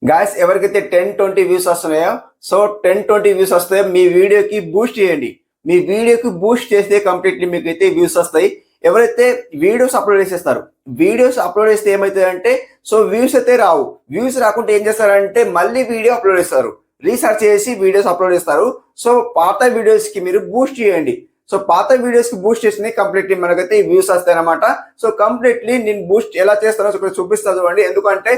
Guys ఎవరికైతే 10-20 views వస్తున్నాయో, so 10-20 views వస్తాయో మీ వీడియోకి బూస్ట్ చేయండి. మీ వీడియోకి బూస్ట్ చేస్తే కంప్లీట్లీ మీకైతే వ్యూస్ వస్తాయి. ఎవరైతే వీడియోస్ అప్లోడ్ చేసేస్తారు, వీడియోస్ అప్లోడ్ చేస్తే ఏమవుతుందంటే సో వ్యూస్ అయితే రావు. వ్యూస్ రాకుంటే ఏం చేస్తారంటే మళ్ళీ వీడియో అప్లోడ్ చేస్తారు, రీసెర్చ్ చేసి వీడియోస్ అప్లోడ్ చేస్తారు. సో పాత వీడియోస్ కి మీరు బూస్ట్ చేయండి. సో పాత వీడియోస్ కి బూస్ట్ చేసింది కంప్లీట్లీ మనకైతే వ్యూస్ వస్తాయి అనమాట. సో కంప్లీట్లీ నేను బూస్ట్ ఎలా చేస్తానో చూపిస్తాను చూడండి. ఎందుకంటే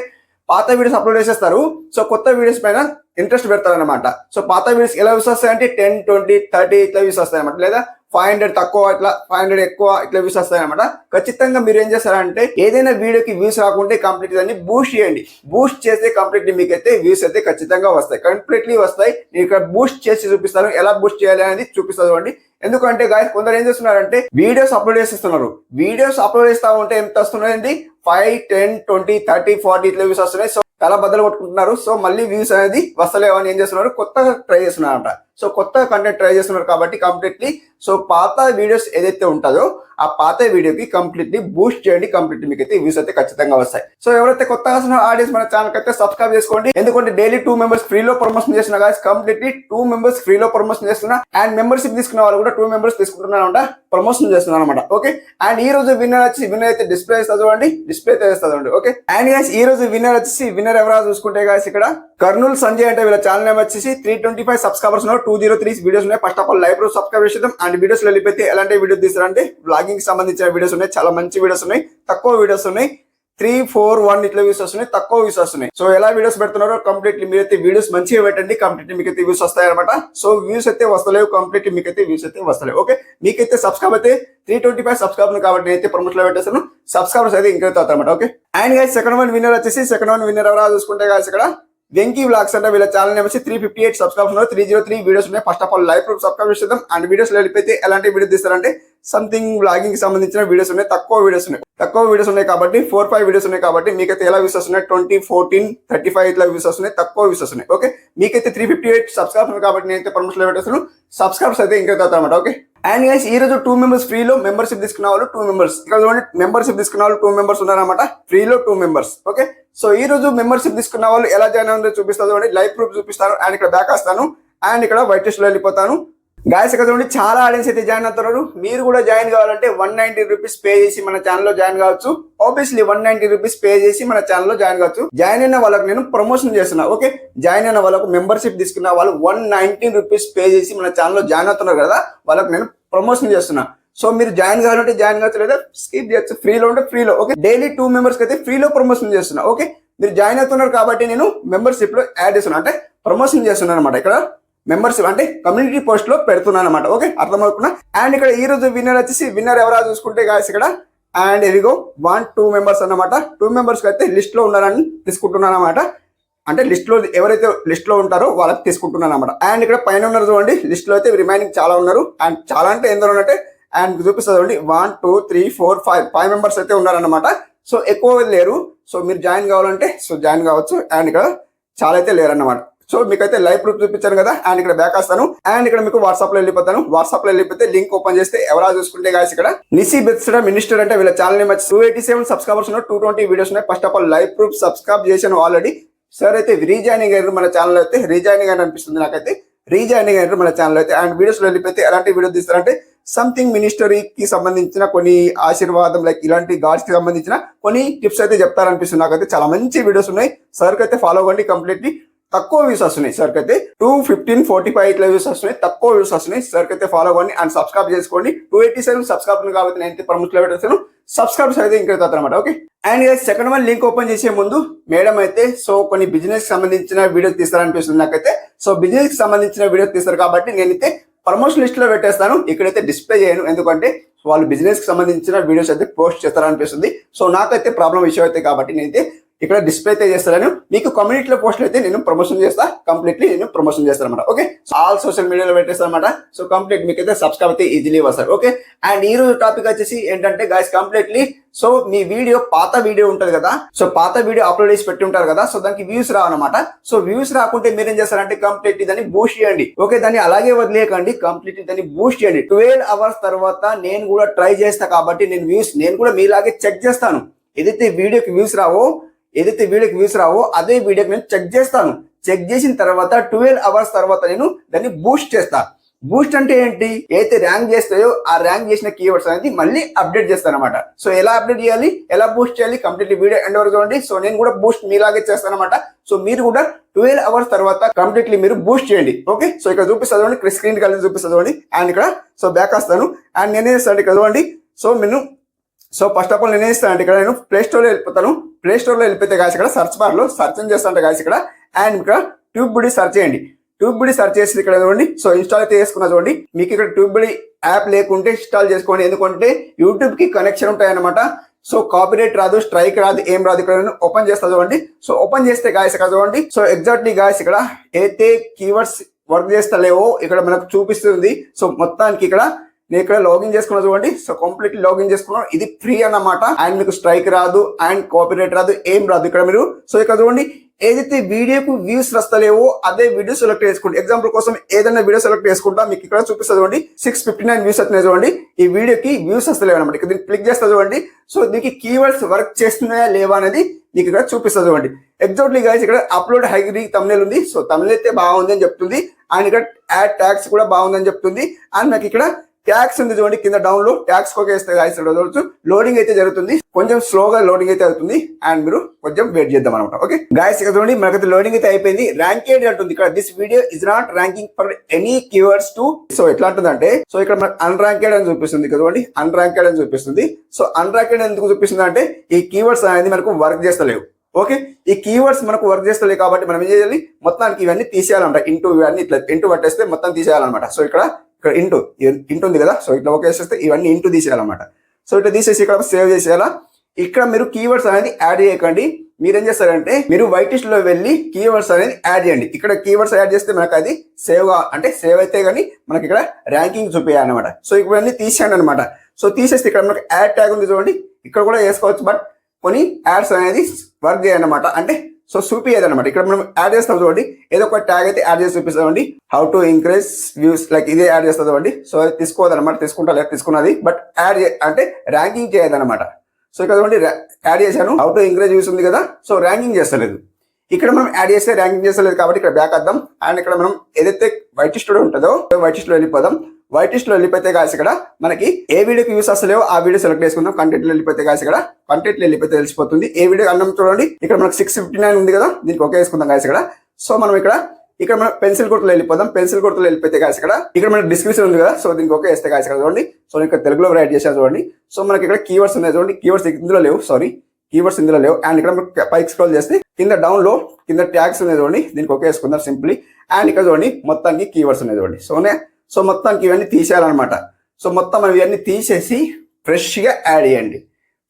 పాత వీడియోస్ అప్లోడ్ చేసేస్తారు, సో కొత్త వీడియోస్ పైన ఇంట్రెస్ట్ పెడతారు అనమాట. సో పాత వీడియోస్ ఎలా వ్యూస్ వస్తాయి అంటే 10, 20, 30 ఇట్లా వ్యూస్ వస్తాయి అనమాట. లేదా 500 తక్కువ, ఇట్లా 500 ఎక్కువ, ఇట్లా వ్యూస్ వస్తాయి అనమాట. ఖచ్చితంగా మీరు ఏం చేస్తారంటే ఏదైనా వీడియోకి వ్యూస్ రాకుంటే కంప్లీట్ దాన్ని బూస్ట్ చేయండి. బూస్ట్ చేస్తే కంప్లీట్లీ మీకైతే వ్యూస్ అయితే ఖచ్చితంగా వస్తాయి, కంప్లీట్లీ వస్తాయి. నేను ఇక్కడ బూస్ట్ చేసి చూపిస్తాను, ఎలా బూస్ట్ చేయాలి అనేది చూపిస్తాను అండి. ఎందుకంటే గాయస్ కొందరు ఏం చేస్తున్నారంటే వీడియోస్ అప్లోడ్ చేసేస్తున్నారు. వీడియోస్ అప్లోడ్ చేస్తా ఉంటే ఎంత వస్తున్నాయండి? 5, 10, 20, 30, 40 ఇట్లా వ్యూస్ వస్తున్నాయి. సో చాలా బద్దలు కొట్టుకుంటున్నారు. సో మళ్ళీ వ్యూస్ అనేది వస్తలేవు అని ఏం చేస్తున్నారు, కొత్తగా ట్రై చేస్తున్నారు అంట. సో కొత్త కంటెంట్ ట్రై చేస్తున్నారు కాబట్టి కంప్లీట్లీ సో పాత వీడియోస్ ఏదైతే ఉంటుందో ఆ పాత వీడియోకి కంప్లీట్లీ బూస్ట్ చేయండి. కంప్లీట్లీ మీకు అయితే వ్యూస్ అయితే ఖచ్చితంగా వస్తాయి. సో ఎవరైతే కొత్తగా వస్తున్న ఆడియన్స్ మన ఛానల్ అయితే సబ్స్క్రైబ్ చేసుకోండి. ఎందుకంటే డైలీ 2 మెంబర్స్ ఫ్రీలో ప్రమోషన్ చేస్తున్నా గాయస్. కంప్లీట్లీ 2 మెంబర్స్ ఫ్రీలో ప్రమోషన్ చేస్తున్నా. అండ్ మెంబర్షిప్ తీసుకున్న వాళ్ళు కూడా 2 మెంబర్స్ తీసుకుంటున్నాను అంట, ప్రమోషన్ చేస్తున్నాను అనమాట. ఓకే. అండ్ ఈ రోజు విన్నర్ అయితే డిస్ప్లే ఇస్తా చూడండి, డిస్ప్లే అయితే ఇస్తా చూడండి. ఓకే. అండ్ గాయస్ ఈ రోజు విన్నర్ ఎవరైనా చూసుకుంటే గాయస్ ఇక్కడ కర్నూలు సంజయ్ అంటే వీళ్ళ ఛానల్ నేమ్ వచ్చేసి 325 సబ్స్క్రైబర్స్ ఉన్నారు, 203 వీడియోస్ ఉన్నాయి. First of all live proof subscribe చేద్దాం. అండ్ వీడియోస్ లో వెళ్ళిపోతే ఎలాంటి వీడియో తీస్తారంటే వ్లాగింగ్ సంబంధించిన వీడియోస్ ఉన్నాయి, చాలా మంచి వీడియోస్ ఉన్నాయి, తక్కువ వీడియోస్ ఉన్నాయి. 3, 4, 1 ఇట్లా వ్యూస్ వస్తున్నాయి, తక్కువ వ్యూస్ వస్తున్నాయి. సో ఎలా వీడియోస్ పెడుతున్నారో కంప్లీట్లీ మీరైతే వీడియోస్ మంచిగా పెట్టండి, కంప్లీట్లీ మీకైతే వ్యూస్ వస్తాయి అనమాట. సో వ్యూస్ అయితే వస్తలేవు, కంప్లీట్లీ మీకైతే వ్యూస్ అయితే వస్తలేవు. ఓకే. మీకైతే సబ్స్క్రైబ్ అయితే 325 సబ్స్క్రైబ్ కాబట్టి నేనైతే ప్రమోషన్ లో పెట్టేస్తాను. సబ్స్క్రైబర్స్ అయితే ఇంకైతే అవుతారు అనమాట. Okay. And guys second one winner వచ్చేసి ఎవరైనా చూసుకుంటే గాయస్ ఇక్కడ వెంకీ వ్లాగ్స్ అంటే వీళ్ళ ఛానల్ నేమ్ వచ్చి 358 సబ్స్క్రైబర్స్ ఉన్నారు, 303 వీడియోస్ ఉన్నాయి. First of all live proof subscribe చేద్దాం. అండ్ వీడియోస్ లో వెళ్ళిపోతే ఎలాంటి వీడియో తీస్తారంటే సంథింగ్ వ్లాగింగ్ సంబంధించిన వీడియోస్ ఉన్నాయి, తక్కువ వీడియోస్ ఉన్నాయి కాబట్టి 4, 5 వీడియోస్ ఉన్నాయి కాబట్టి మీకైతే ఎలా వ్యూస్ వస్తున్నాయి 20, 14, 35 ఇట్లా వ్యూస్ వస్తున్నాయి, తక్కువ వ్యూస్ వస్తున్నాయి. ఓకే. మీకైతే 358 సబ్స్క్రైబర్స్ కాబట్టి నేనైతే ప్రమోషన్ లో పెట్టేస్తాను. సబ్స్క్రైబర్స్ అయితే ఇంకైతే అవుతారు అనమాట. ఓకే. అండ్ గైస్ ఈ రోజు 2 మెంబర్స్ ఫ్రీలో మెంబర్షిప్ తీసుకున్న వాళ్ళు 2 మెంబర్స్ ఇక్కడ చూడండి, మెంబర్షిప్ తీసుకున్న వాళ్ళు 2 మెంబర్స్ ఉన్నారన్నమాట, ఫ్రీలో 2 మెంబర్స్. ఓకే. సో ఈ రోజు మెంబర్షిప్ తీసుకున్న వాళ్ళు ఎలా జాయిన్ అవ్వాలో చూపిస్తాను చూడండి, లైవ్ ప్రూఫ్ చూపిస్తాను. అండ్ ఇక్కడ బ్యాక్ వస్తాను అండ్ ఇక్కడ వైట్ లిస్ట్ లో వెళ్ళిపోతాను. గాయస్ ఇక్కడ చూడండి చాలా ఆడియన్స్ అయితే జాయిన్ అవుతున్నారు. మీరు కూడా జాయిన్ కావాలంటే 190 రూపీస్ పే చేసి మన ఛానల్లో జాయిన్ కావచ్చు. ఆబ్వియస్లీ 190 రూపీస్ పే చేసి మన ఛానల్లో జాయిన్ కావచ్చు. జాయిన్ అయిన వాళ్ళకి నేను ప్రమోషన్ చేస్తున్నా. ఓకే. జాయిన్ అయిన వాళ్ళకు మెంబర్షిప్ తీసుకున్న వాళ్ళు 119 రూపీస్ పే చేసి మన ఛానల్లో జాయిన్ అవుతున్నారు కదా, వాళ్ళకి నేను ప్రమోషన్ చేస్తున్నా. సో మీరు జాయిన్ కావాలంటే జాయిన్ కావచ్చు, లేదా స్కిప్ చేయొచ్చు. ఫ్రీలో ఉంటే ఫ్రీలో. ఓకే. డైలీ 2 మెంబర్స్ అయితే ఫ్రీలో ప్రమోషన్ చేస్తున్నా. ఓకే. మీరు జాయిన్ అవుతున్నారు కాబట్టి నేను మెంబర్షిప్ లో యాడ్ చేస్తున్నా, అంటే ప్రమోషన్ చేస్తున్నాను అనమాట. ఇక్కడ మెంబర్షిప్ అంటే కమ్యూనిటీ పోస్ట్ లో పెడుతున్నాను అనమాట. ఓకే. అర్థమవుతున్నా. అండ్ ఇక్కడ ఈ రోజు విన్నర్ వచ్చేసి ఎవరైనా చూసుకుంటే గాయస్ ఇక్కడ అండ్ ఇదిగో 1, 2 మెంబర్స్ అన్నమాట. 2 మెంబర్స్ అయితే లిస్ట్ లో ఉన్నారని తీసుకుంటున్నాను అనమాట. అంటే లిస్ట్ లో ఎవరైతే లిస్ట్ లో ఉంటారో వాళ్ళకి తీసుకుంటున్నాను అనమాట. అండ్ ఇక్కడ పైన ఉన్నారు చూడండి, లిస్ట్ లో అయితే రిమైనింగ్ చాలా ఉన్నారు. అండ్ చాలా అంటే ఎందరో ఉన్నట్టే అండ్ చూపిస్తుంది చూడండి 1, 2, 3, 4, 5 మెంబర్స్ అయితే ఉన్నారనమాట. సో ఎక్కువ లేరు. సో మీరు జాయిన్ కావాలంటే సో జాయిన్ కావచ్చు. అండ్ ఇక్కడ చాలా అయితే లేరు అన్నమాట. సో మీకైతే లైవ్ ప్రూఫ్ చూపించాను కదా. అండ్ ఇక్కడ బ్యాక్ వస్తాను అండ్ ఇక్కడ మీకు వాట్సాప్ లో వెళ్ళిపోతాను. వాట్సాప్ లో వెళ్ళిపోతే లింక్ ఓపెన్ చేస్తే ఎవరైనా చూసుకుంటే గాయస్ ఇక్కడ నిసి బెత్సడా మినిస్టర్ అంటే వీళ్ళ ఛానల్ నేమ్ వచ్చి 287 సబ్స్క్రైబర్స్ ఉన్నారు, 220 వీడియోస్ ఉన్నాయి. First of all live proof subscribe చేశాను ఆల్రెడీ. సార్ అయితే రీజాయినింగ్ అయ్యారు మన ఛానల్ అయితే, రీజాయినింగ్ అని అనిపిస్తుంది నాకైతే, రీజాయినింగ్ అయ్యారు మన ఛానల్ అయితే. అండ్ వీడియోస్ లో వెళ్ళిపోతే ఎలాంటి వీడియో తీస్తారంటే సంథింగ్ మినిస్టరీకి సంబంధించిన కొన్ని ఆశీర్వాదం లైక్ ఇలాంటి గాడ్స్ కి సంబంధించిన కొన్ని టిప్స్ అయితే చెప్తారనిపిస్తుంది నాకైతే. చాలా మంచి వీడియోస్ ఉన్నాయి. సార్కి అయితే ఫాలో అవ్వండి. కంప్లీట్లీ తక్కువ వ్యూస్ వస్తున్నాయి. సార్కి అయితే 215, 45 ఇట్లా వ్యూస్ వస్తున్నాయి, తక్కువ వ్యూస్ వస్తున్నాయి. సార్కి అయితే ఫాలో అవ్వండి అండ్ సబ్స్క్రైబ్ చేసుకోండి. 287 సబ్స్క్రైబ్ కాబట్టి నేను ప్రమోషన్ లో పెట్టేస్తాను. సబ్స్క్రైబర్స్ అయితే ఇంకైతే అనమాట. Okay. And second one link open చేసే ముందు మేడం అయితే సో కొన్ని బిజినెస్ సంబంధించిన వీడియోస్ తీస్తారనిపిస్తుంది నాకైతే. సో బిజినెస్ కి సంబంధించిన వీడియోస్ తీస్తారు కాబట్టి నేనైతే ప్రమోషన్ లిస్ట్ లో పెట్టేస్తాను. ఇక్కడైతే డిస్ప్లే చేయను, ఎందుకంటే వాళ్ళు బిజినెస్ కి సంబంధించిన వీడియోస్ అయితే పోస్ట్ చేస్తారనిపిస్తుంది. సో నాకైతే ప్రాబ్లం ఇష్యూ అయితే కాబట్టి నేనైతే ఇక్కడ డిస్ప్లే అయితే చేస్తాను. మీకు కమ్యూనిటీలో పోస్టులు అయితే నేను ప్రమోషన్ చేస్తా, కంప్లీట్లీ నేను ప్రమోషన్ చేస్తాను అనమాట. ఓకే. సో ఆల్ సోషల్ మీడియాలో పెట్టేస్తాను అనమాట. సో కంప్లీట్ మీకు అయితే సబ్స్క్రైబ్ అయితే ఈజీలీ వస్తారు. ఓకే. అండ్ ఈ రోజు టాపిక్ వచ్చేసి ఏంటంటే గాయస్ కంప్లీట్లీ సో మీ వీడియో పాత వీడియో ఉంటుంది కదా, సో పాత వీడియో అప్లోడ్ చేసి పెట్టి ఉంటారు కదా, సో దానికి వ్యూస్ రావన్నమాట. సో వ్యూస్ రాకుంటే మీరు ఏం చేస్తారంటే కంప్లీట్లీ దాన్ని బూస్ట్ చేయండి. ఓకే. దాన్ని అలాగే వదిలేయకండి, కంప్లీట్లీ దాన్ని బూస్ట్ చేయండి. 12 అవర్స్ తర్వాత నేను కూడా ట్రై చేస్తా కాబట్టి నేను కూడా మీలాగే చెక్ చేస్తాను. ఏదైతే వీడియోకి వ్యూస్ రావో ఏదైతే వీడియోకి వ్యూస్ రావో అదే వీడియోకి నేను చెక్ చేస్తాను. చెక్ చేసిన తర్వాత 12 అవర్స్ తర్వాత నేను దాన్ని బూస్ట్ చేస్తా. బూస్ట్ అంటే ఏంటి? ఏదైతే ర్యాంక్ చేస్తాయో ఆ ర్యాంక్ చేసిన కీవర్డ్స్ అనేది మళ్ళీ అప్డేట్ చేస్తాను అనమాట. సో ఎలా అప్డేట్ చేయాలి, ఎలా బూస్ట్ చేయాలి, కంప్లీట్లీ వీడియో ఎండ్ వరకు చూడండి. సో నేను కూడా బూస్ట్ మీలాగే చేస్తాను అనమాట. సో మీరు కూడా 12 అవర్స్ తర్వాత కంప్లీట్లీ మీరు బూస్ట్ చేయండి. ఓకే, సో ఇక్కడ చూపిస్తుంది, స్క్రీన్ కలిసి చూపిస్తుంది. అండ్ ఇక్కడ సో బ్యాక్ వస్తాను అండ్ నేనే చేస్తాను ఇక్కడ చూడండి. సో ఫస్ట్ ఆఫ్ ఆల్ నేనే ఇస్తాను అంటే ఇక్కడ నేను ప్లే స్టోర్లో వెళ్ళిపోతాను. ప్లే స్టోర్లో వెళ్ళిపోతే గాయస్ ఇక్కడ సర్చ్ బార్ లో సర్చ్ చేస్తాను గాయస్ ఇక్కడ. అండ్ ఇక్కడ ట్యూబ్ బుడి సర్చ్ చేయండి. ట్యూబ్ బుడి సర్చ్ చేసి ఇక్కడ చూడండి. సో ఇన్స్టాల్ అయితే చేసుకున్నా చూడండి. మీకు ఇక్కడ ట్యూబ్ బుడి యాప్ లేకుంటే ఇన్స్టాల్ చేసుకోండి. ఎందుకంటే యూట్యూబ్ కి కనెక్షన్ ఉంటాయన్నమాట. సో కాపీరైట్ రాదు, స్ట్రైక్ రాదు, ఏం రాదు. ఇక్కడ నేను ఓపెన్ చేస్తా చూడండి. సో ఓపెన్ చేస్తే గాయస్ ఇక్కడ చూడండి. సో ఎగ్జాక్ట్లీ గాయస్ ఇక్కడ అయితే కీవర్డ్స్ వర్క్ చేస్తలేవో ఇక్కడ మనకు చూపిస్తుంది. సో మొత్తానికి ఇక్కడ నేను ఇక్కడ లాగిన్ చేసుకున్నా చూడండి. సో కంప్లీట్లీ లాగిన్ చేసుకున్నాను. ఇది ఫ్రీ అన్నమాట. అండ్ మీకు స్ట్రైక్ రాదు అండ్ కాపీరైట్ రాదు, ఏం రాదు ఇక్కడ మీరు. సో ఇక్కడ చూడండి, ఏదైతే వీడియోకు వ్యూస్ వస్తలేవో అదే వీడియో సెలెక్ట్ చేసుకోండి. ఎగ్జాంపుల్ కోసం ఏదైనా వీడియో సెలెక్ట్ చేసుకుంటా. మీకు ఇక్కడ చూపిస్తుంది చూడండి, 659 వ్యూస్ వస్తున్నాయి చూడండి. ఈ వీడియోకి వ్యూస్ వస్తలేవు అనమాట. ఇక్కడ దీన్ని క్లిక్ చేస్తా చూడండి. సో దీనికి కీవర్డ్స్ వర్క్ చేస్తున్నాయా లేవా అనేది మీకు ఇక్కడ చూపిస్తుంది చూడండి. ఎగ్జాక్ట్లీ గైస్ ఇక్కడ అప్లోడ్ హైరీ తమ్నేల్ ఉంది. సో తమ్నేల్ అయితే బాగుంది అని చెప్తుంది. అండ్ ఇక్కడ యాడ్ ట్యాగ్స్ కూడా బాగుందని చెప్తుంది. అండ్ నాకు ఇక్కడ ట్యాక్స్ ఉంది చూడండి కింద డౌన్ లో. ట్యాక్స్ కొకేస్తే గాయస్ చూడవచ్చు. లోడింగ్ అయితే జరుగుతుంది, కొంచెం స్లోగా లోడింగ్ అయితే అవుతుంది. అండ్ మీరు కొంచెం వెయిట్ చేద్దాం అనమాట. ఓకే గాయస్ ఇక్కడ చూడండి, మనకైతే లోడింగ్ అయితే అయిపోయింది. ర్యాంకేడ్ అంటుంది ఇక్కడ. This video is not ranking for any keywords to. So ఎట్లా అంటుందంటే, సో ఇక్కడ మనకు అన్రాంకెడ్ అని చూపిస్తుంది ఇక్కడ చూడండి. అన్రాంకెడ్ అని చూపిస్తుంది. సో అన్రాంకెడ్ ఎందుకు చూపిస్తుంది అంటే ఈ కీవర్డ్స్ అనేది మనకు వర్క్ చేస్తలేవు. ఓకే, ఈ కీవర్డ్స్ మనకు వర్క్ చేస్తలేవు కాబట్టి మనం ఏం చేయాలి, మొత్తానికి ఇవన్నీ తీసేయాలంట. ఇంటూ ఇవన్నీ ఇట్లా ఇంటూ పట్టేస్తే మొత్తం తీసేయాలన్నమాట. సో ఇక్కడ ఇంటూ ఉంది కదా. సో ఇట్లా ఓకే చేస్తే ఇవన్నీ ఇంటూ తీసేయాలన్నమాట. సో ఇట్లా తీసేసి ఇక్కడ సేవ్ చేసేయాలా. ఇక్కడ మీరు కీవర్డ్స్ అనేది యాడ్ చేయకండి. మీరు ఏం చేస్తారంటే మీరు వైటిష్ లో వెళ్ళి కీవర్డ్స్ అనేది యాడ్ చేయండి. ఇక్కడ కీవర్డ్స్ యాడ్ చేస్తే మనకు అది సేవ్ అయితే కానీ మనకి ఇక్కడ ర్యాంకింగ్ చూపించాలన్నమాట. సో ఇవన్నీ తీసేయండి అనమాట. సో తీసేస్తే ఇక్కడ మనకు యాడ్ ట్యాగ్ ఉంది చూడండి. ఇక్కడ కూడా వేసుకోవచ్చు, బట్ కొన్ని యాడ్స్ అనేది వర్క్ చేయాలన్నమాట. అంటే సో చూపించేది అనమాట. ఇక్కడ మనం యాడ్ చేస్తాం చూడండి. ఏదో ఒక ట్యాగ్ అయితే యాడ్ చేసి చూపిస్తామండి. How to increase views like ఇదే యాడ్ చేస్తుంది చూడండి. సో అది తీసుకోదన్నమాట. తీసుకుంటా లేదు తీసుకున్నది, బట్ యాడ్ అంటే ర్యాంకింగ్ చేయదన్నమాట. సో ఇక్కడ చూడండి యాడ్ చేశాను. హౌ టు ఇంక్రీజ్ వ్యూస్ ఉంది కదా. సో ర్యాంకింగ్ చేస్తలేదు. ఇక్కడ మనం యాడ్ చేస్తే ర్యాంకింగ్ చేస్తలేదు కాబట్టి ఇక్కడ బ్యాక్ వద్దాం. అండ్ ఇక్కడ మనం ఏదైతే వైటిష్ లో ఉంటుందో వైటిష్ లో వెళ్ళిపోదాం. వైటిష్ లో వెళ్ళిపోతే కాసి ఇక్కడ మనకి ఏ వీడియోకి యూస్ వస్తలేవో ఆ వీడియో సెలెక్ట్ చేసుకుందాం. కంటెంట్ లో వెళ్ళిపోతే కాసి ఇక్కడ కంటెంట్ లో వెళ్ళిపోతే తెలిసిపోతుంది ఏ వీడియో అన్నం. చూడండి ఇక్కడ మనకు 659 ఉంది కదా. దీనికి ఒకే వేసుకుందాం కాసి ఇక్కడ. సో మనం ఇక్కడ మనం పెన్సిల్ గుర్తులో వెళ్ళిపోదాం. పెన్సిల్ గుర్తులో వెళ్ళిపోతే కాసి ఇక్కడ మనకి డిస్క్రిప్షన్ ఉంది కదా. సో దీనికి ఒకే వేస్తే కాసి ఇక్కడ చూడండి. సో ఇక్కడ తెలుగులో రైట్ చేశాను చూడండి. సో మనకి ఇక్కడ కీవర్డ్స్ ఉన్నాయి చూడండి. కీవర్డ్స్ ఇందులో లేవు, కీవర్డ్స్ ఇందులో లేవు. అండ్ ఇక్కడ పైకి స్క్రోల్ చేస్తే కింద డౌన్ లో కింద ట్యాగ్స్ ఉన్నాయి చూడండి. దీనికి ఒకే వేసుకుందాం సింప్లీ. అండ్ ఇక్కడ చూడండి మొత్తానికి కీవర్డ్స్ ఉన్నాయి చూడండి. సో మొత్తానికి ఇవన్నీ తీసేయాలన్నమాట. సో మొత్తం ఇవన్నీ తీసేసి ఫ్రెష్గా యాడ్ చేయండి.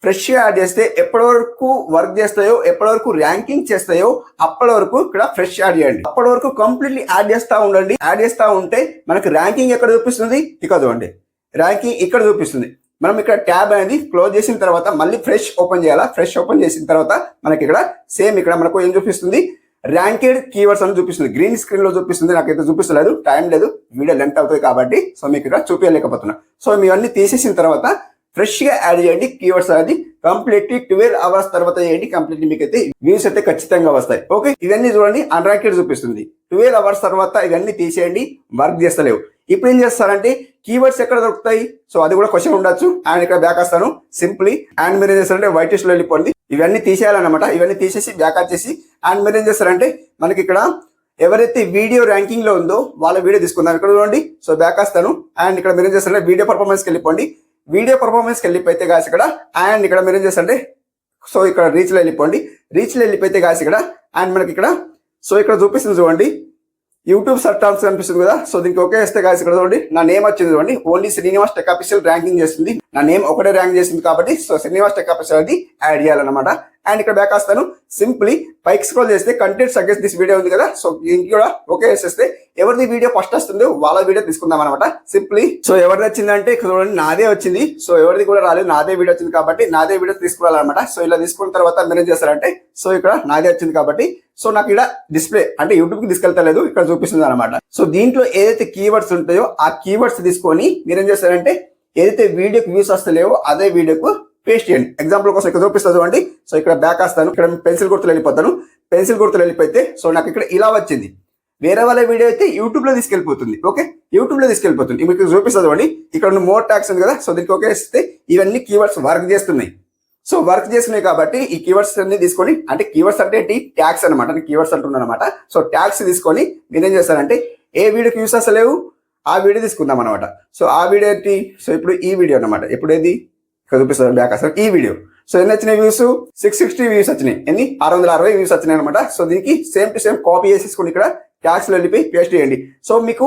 ఫ్రెష్గా యాడ్ చేస్తే ఎప్పటి వరకు వర్క్ చేస్తాయో, ఎప్పటి వరకు ర్యాంకింగ్ చేస్తాయో అప్పటి వరకు ఇక్కడ ఫ్రెష్ యాడ్ చేయండి. అప్పటి వరకు కంప్లీట్లీ యాడ్ చేస్తూ ఉండండి. యాడ్ చేస్తూ ఉంటే మనకు ర్యాంకింగ్ ఎక్కడ చూపిస్తుంది, ఇక్కడ చూడండి ర్యాంకింగ్ ఇక్కడ చూపిస్తుంది. మనం ఇక్కడ ట్యాబ్ అనేది క్లోజ్ చేసిన తర్వాత మళ్ళీ ఫ్రెష్ ఓపెన్ చేయాలా. ఫ్రెష్ ఓపెన్ చేసిన తర్వాత మనకి ఇక్కడ సేమ్ ఇక్కడ మనకు ఏం చూపిస్తుంది, ర్యాంకెడ్ కీవర్డ్స్ అని చూపిస్తుంది. గ్రీన్ స్క్రీన్ లో చూపిస్తుంది. నాకైతే చూపిస్తలేదు, టైం లేదు, వీడియో లెంత్ అవుతుంది కాబట్టి. సో మీకు ఇక్కడ చూపించలేకపోతున్నా. సో ఇవన్నీ తీసేసిన తర్వాత ఫ్రెష్ గా యాడ్ చేయండి. కీవర్డ్స్ అనేది కంప్లీట్లీ 12 అవర్స్ తర్వాత చేయండి. కంప్లీట్లీ మీకు అయితే వ్యూస్ అయితే ఖచ్చితంగా వస్తాయి. ఓకే, ఇవన్నీ చూడండి అన్రాంకెడ్ చూపిస్తుంది. 12 అవర్స్ తర్వాత ఇవన్నీ తీసేయండి. వర్క్ చేస్తలేవు. ఇప్పుడు ఏం చేస్తారంటే కీవర్డ్స్ ఎక్కడ దొరుకుతాయి, సో అది కూడా క్వశ్చన్ ఉండొచ్చు. అండ్ ఇక్కడ బ్యాక్ వస్తాను సింప్లీ. అండ్ మీరు ఏం చేస్తారంటే వైటిష్ లో వెళ్ళిపోండి. ఇవన్నీ తీసేయాలన్నమాట. ఇవన్నీ తీసేసి బ్యాక్ వచ్చేసి అండ్ మీరు ఏం చేస్తారంటే మనకి ఇక్కడ ఎవరైతే వీడియో ర్యాంకింగ్ లో ఉందో వాళ్ళ వీడియో తీసుకుందాం. ఇక్కడ చూడండి. సో బ్యాక్ వస్తాను. అండ్ ఇక్కడ మీరు ఏం చేస్తారంటే వీడియో పర్ఫార్మెన్స్కి వెళ్ళిపోండి. వీడియో పర్ఫార్మెన్స్కి వెళ్ళిపోతే గాసి ఇక్కడ అండ్ ఇక్కడ మీరు ఏం చేస్తారంటే సో ఇక్కడ రీచ్ లో వెళ్ళిపోండి. రీచ్ లో వెళ్ళిపోతే గాసి ఇక్కడ అండ్ మనకి ఇక్కడ సో ఇక్కడ చూపిస్తుంది చూడండి యూట్యూబ్ సర్చ్ టర్మ్స్ కనిపిస్తుంది కదా. సో దీనికి ఒకే వేస్తే గాయస్ ఇక్కడ చూడండి నా నేమ్ వచ్చింది చూడండి. Only Srinivas tech official ranking చేస్తుంది. నా నేమ్ ఒకటే ర్యాంక్ చేసింది కాబట్టి సో శ్రీనివాస్ టెక్ ఆఫీషియల్ అది యాడ్ చేయాలన్నమాట. అండ్ ఇక్కడ బ్యాక్ వస్తాను సింప్లీ. పైకి స్క్రోల్ చేస్తే కంటెంట్ సజెస్ట్ దిస్ వీడియో ఉంది కదా. సో దీనికి కూడా ఓకే వేసేస్తే ఎవరిది వీడియో ఫస్ట్ వస్తుందో వాళ్ళ వీడియో తీసుకుందాం అనమాట సింప్లీ. సో ఎవరిది వచ్చిందంటే చూడండి నాదే వచ్చింది. సో ఎవరిది కూడా రాలేదు, నాదే వీడియో వచ్చింది కాబట్టి నాదే వీడియో తీసుకోవాలన్నమాట. సో ఇలా తీసుకున్న తర్వాత మీరు ఏం చేస్తారంటే సో ఇక్కడ నాదే వచ్చింది కాబట్టి సో నాకు ఇక్కడ డిస్ప్లే అంటే యూట్యూబ్ కి తీసుకెళ్తలేదు, ఇక్కడ చూపిస్తుంది అనమాట. సో దీంట్లో ఏదైతే కీవర్డ్స్ ఉంటాయో ఆ కీవర్డ్స్ తీసుకొని మీరు ఏం చేస్తారంటే ఏదైతే వీడియోకి వ్యూస్ వస్తలేవో అదే వీడియోకు పేస్ట్ చేయండి. ఎగ్జాంపుల్ కోసం ఇక్కడ చూపిస్తుంది చూడండి. సో ఇక్కడ బ్యాక్ వస్తాను, ఇక్కడ పెన్సిల్ గుర్తులు వెళ్ళిపోతాను. పెన్సిల్ గుర్తులు వెళ్ళిపోతే సో నాకు ఇక్కడ ఇలా వచ్చింది. వేరే వాళ్ళ వీడియో అయితే యూట్యూబ్ లో తీసుకెళ్ళిపోతుంది. ఓకే, యూట్యూబ్ లో తీసుకెళ్ళిపోతుంది. మీకు చూపిస్తుంది చూడండి, ఇక్కడ మోర్ ట్యాగ్స్ ఉంది కదా. సో దీనికి ఓకే ఇస్తే ఇవన్నీ కీవర్డ్స్ వర్క్ చేస్తున్నాయి. సో వర్క్ చేస్తున్నాయి కాబట్టి ఈ కీవర్డ్స్ అన్ని తీసుకొని, అంటే కీవర్డ్స్ అంటే ఏంటి, ట్యాగ్స్ అనమాట. నేను కీవర్డ్స్ అంటున్నాను అనమాట. సో ట్యాగ్స్ తీసుకొని మీరు ఏం చేస్తారంటే ఏ వీడియోకి యూస్ అసలేవు ఆ వీడియో తీసుకుందాం అనమాట. సో ఆ వీడియో ఏంటి, సో ఇప్పుడు ఈ వీడియో అనమాట. ఇప్పుడు ఏది ఇక్కడ చూపిస్తుంది బ్యాక్ అసలు ఈ వీడియో. సో ఎన్ని వచ్చినాయి వ్యూస్, 660 వ్యూస్ వచ్చినాయి. ఎన్ని 660 వ్యూస్ వచ్చినాయి అనమాట. సో దీనికి సేమ్ టు సేమ్ కాపీ చేసేసుకుని ఇక్కడ ట్యాగ్స్ లో వెళ్ళిపోయి పేస్ట్ చేయండి. సో మీకు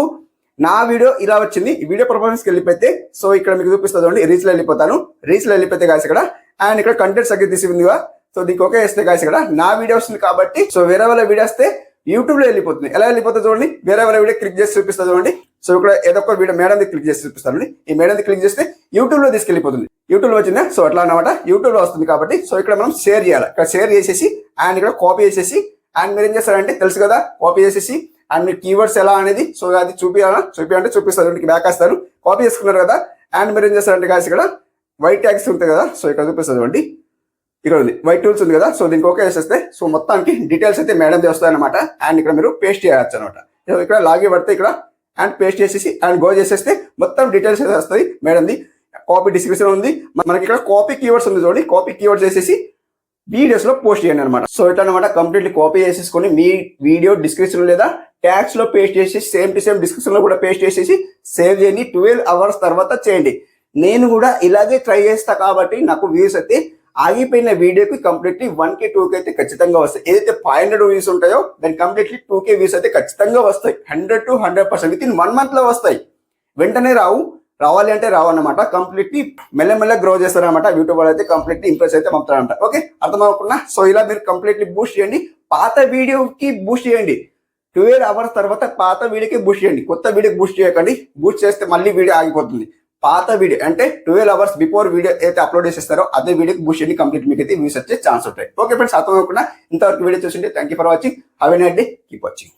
నా వీడియో ఇలా వచ్చింది. ఈ వీడియో పర్ఫార్మెన్స్కి వెళ్ళిపోతే సో ఇక్కడ మీకు చూపిస్తుంది రీచ్ లో వెళ్ళిపోతాను. రీచ్ లో వెళ్ళిపోతే గాయస్ ఇక్కడ అండ్ ఇక్కడ కంటెంట్ సగ్గి తీసుకుందిగా. సో దీనికి ఓకే వేస్తే గాయస్ ఇక్కడ నా వీడియో వస్తుంది కాబట్టి సో వేరే వాళ్ళ వీడియో వస్తే యూట్యూబ్ లో వెళ్ళిపోతుంది. ఎలా వెళ్ళిపోతుంది చూడండి, వేరే వాళ్ళ వీడియో క్లిక్ చేసి చూపిస్తుంది చూడండి. సో ఇక్కడ ఏదో ఒక వీడియో మేడం క్లిక్ చేసి చూపిస్తాను. ఈ మేడం క్లిక్ చేస్తే యూట్యూబ్ లో తీసుకెళ్ళిపోతుంది. యూట్యూబ్ లో వచ్చిందా, సో అట్లా అనమాట. యూట్యూబ్ లో వస్తుంది కాబట్టి సో ఇక్కడ మనం షేర్ చేయాలి. ఇక్కడ షేర్ చేసేసి అండ్ ఇక్కడ కాపీ చేసేసి అండ్ మీరు ఏం చేస్తారంటే తెలుసు కదా, కాపీ చేసేసి అండ్ మీరు కీవర్డ్స్ ఎలా అనేది సో అది చూపియాలంటే చూపిస్తారు. బ్యాక్ వస్తారు, కాపీ చేసుకున్నారు కదా. అండ్ మీరు ఏం చేస్తారంటే కాసి ఇక్కడ వైట్ ట్యాగ్స్ ఉంటాయి కదా. సో ఇక్కడ చూపిస్తుంది అండి, ఇక్కడ ఉంది వైట్ టూల్స్ ఉంది కదా. సో దీనికి ఓకే చేసేస్తే సో మొత్తానికి డీటెయిల్స్ అయితే మేడం వస్తాయన్నమాట. అండ్ ఇక్కడ మీరు పేస్ట్ చేయవచ్చు అనమాట. ఇక్కడ లాగి పడితే ఇక్కడ అండ్ పేస్ట్ చేసేసి అండ్ గో చేసేస్తే మొత్తం డీటెయిల్స్ అయితే వస్తాయి మేడంది. కాపీ డిస్క్రిప్షన్ ఉంది మనకి. ఇక్కడ కాపీ కీవర్డ్స్ ఉంది చూడండి, కాపీ కీవర్డ్స్ చేసేసి వీడియోస్ లో పోస్ట్ చేయండి అనమాట. సో ఇట్లా అనమాట కంప్లీట్లీ కాపీ చేసేసుకొని మీ వీడియో డిస్క్రిప్షన్ లేదా ట్యాగ్స్ లో పేస్ట్ చేసేసి సేమ్ టు సేమ్ డిస్క్రిప్షన్ లో కూడా పేస్ట్ చేసేసి సేవ్ చేయండి. 12 hours తర్వాత చేయండి. నేను కూడా ఇలాగే ట్రై చేస్తా కాబట్టి నాకు వ్యూస్ అయితే ఆగిపోయిన వీడియోకి కంప్లీట్లీ 1K 2K అయితే ఖచ్చితంగా వస్తాయి. ఏదైతే 500 వ్యూస్ ఉంటాయో దానికి కంప్లీట్లీ 2K వ్యూస్ అయితే ఖచ్చితంగా వస్తాయి. 100 to 100% విత్ ఇన్ 1 month లో వస్తాయి. వెంటనే రావాలి అంటే రావన్నమాట. కంప్లీట్లీ మెల్లమెల్ల గ్రో చేస్తారనమాట. యూట్యూబ్ వాళ్ళు అయితే కంప్లీట్లీ ఇంప్రెస్ అయితే పంపుతారంట. ఓకే, అర్థమవుతున్నా. సో ఇలా మీరు కంప్లీట్లీ బూస్ట్ చేయండి. పాత వీడియోకి బూస్ట్ చేయండి. 12 hours తర్వాత పాత వీడియోకి బూస్ట్ చేయండి. కొత్త వీడియోకి బూస్ట్ చేయకండి. బూస్ట్ చేస్తే మళ్ళీ వీడియో ఆగిపోతుంది. పాత వీడియో అంటే 12 hours బిఫోర్ వీడియో అయితే అప్లోడ్ చేసేస్తారో అదే వీడియోకి బూస్ట్ చేయండి. కంప్లీట్ మీకు అయితే వ్యూస్ వచ్చే ఛాన్స్ ఉంటాయి. ఓకే ఫ్రెండ్స్, అర్థమవుతున్నా. ఇంతవరకు వీడియో చూసింటే thank you for watching. Have a nice day, keep watching.